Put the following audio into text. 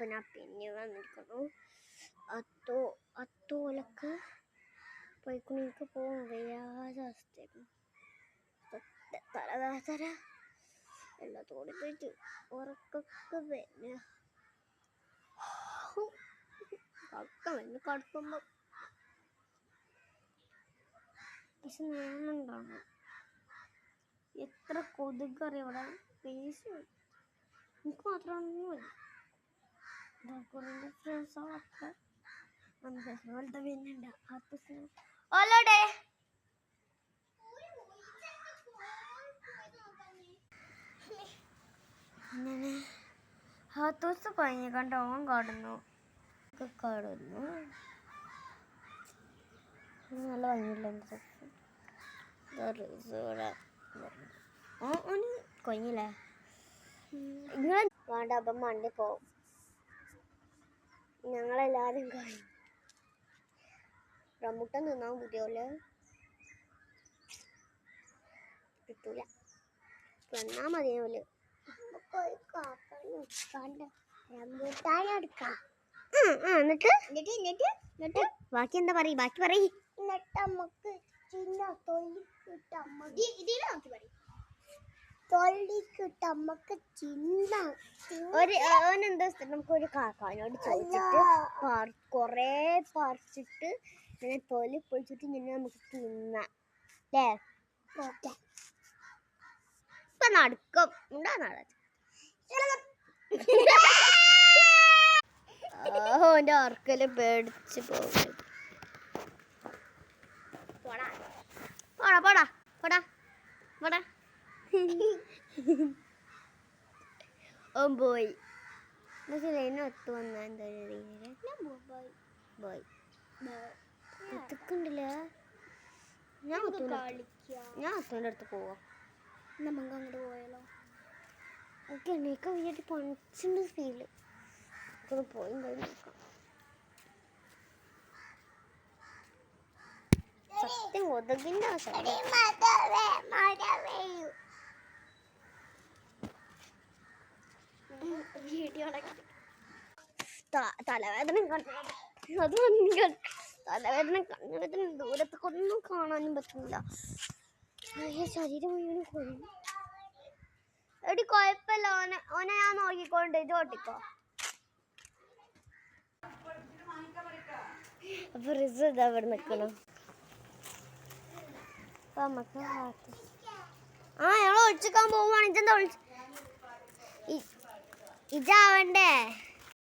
അപ്പോൾ ഞാൻ പിന്നെ വന്നിരിക്കുന്നു. അത്തോലൊക്കെ പോയിക്കൊണ്ടിരിക്കുക പോകാൻ വയ്യാത്ത അവസ്ഥയായിരുന്നു. തര എല്ലാത്തോടെ പോയിട്ട് ഉറക്കൊക്കെ പിന്നെ കടക്കുമ്പോൾ പക്ഷെ ഞാനുണ്ടാണ് എത്ര കൊതുകറി ഇവിടെ പേശി എനിക്ക് മാത്രമൊന്നുമില്ല. ഫ്രണ്ട്സൊക്കെ പോലത്തെ പിന്നുണ്ട് ഓലോടെ അങ്ങനെ ഹാത്തൂസ് കഴിഞ്ഞ് കണ്ട് ഓൻ കാണുന്നു നല്ല ഭംഗിയില്ല ഓന് കൊഞ്ഞില്ലേ നിങ്ങൾ വേണ്ട അപ്പം മണ്ടി പോവും. ഞങ്ങളെല്ലാരും കഴിഞ്ഞു റംബൂട്ടാൻ തിന്നാൻ പുതിയോലെ കിട്ടൂല വന്നാ മതിയോല് റംബൂട്ടാൻ എടുക്കാം. എന്നിട്ട് ബാക്കി എന്താ പറയും? ബാക്കി പറയും. നമുക്ക് ഓനെന്താ നമുക്കൊരു കാക്കാനോട് ചോദിച്ചിട്ട് കൊറേ പറിച്ചിട്ട് ഇങ്ങനെ തൊലി പൊളിച്ചിട്ട് ഇങ്ങനെ നമുക്ക് തിന്നാം അല്ലേ? ഇപ്പൊ നടക്കും ഉണ്ടാ നട ഓന്റെ ഓർക്കല് പേടിച്ച് പോകും. പോടാ പോടാ പോടാ പോടാ പോടാ ഓൻ പോയി. മനസ്സിലായി ഒത്തു വന്ന എന്താ പോയി ഒത്തുക്കുണ്ടല്ല. ഞാൻ ഒത്തുവിൻ്റെ അടുത്ത് പോവാം. നമുക്ക് അങ്ങോട്ട് പോയാലോ? ഓക്കെ എണ്ണയൊക്കെ വീട്ടിൽ പണിച്ചിൻ്റെ ഫീല് പോയി നോക്കാം. സത്യം കൊതുകിൻ്റെ തലവേദന കണ്ണുവേദന ദൂരത്തേക്കൊന്നും കാണാനും പറ്റില്ല. ശരീരം മുഴുവനും കൊല്ലും. എടി കുഴപ്പമില്ല, ഓനെ ഞാൻ നോക്കിക്കൊണ്ട് ഇത് ഓട്ടിക്കോ. അപ്പൊ റിസ് ഇതാ ഇവിടെ നിക്കണം. നമുക്ക് ഞങ്ങൾ ഒളിച്ചിക്കാൻ പോവാണ്. ഇജാവണ്ടേ?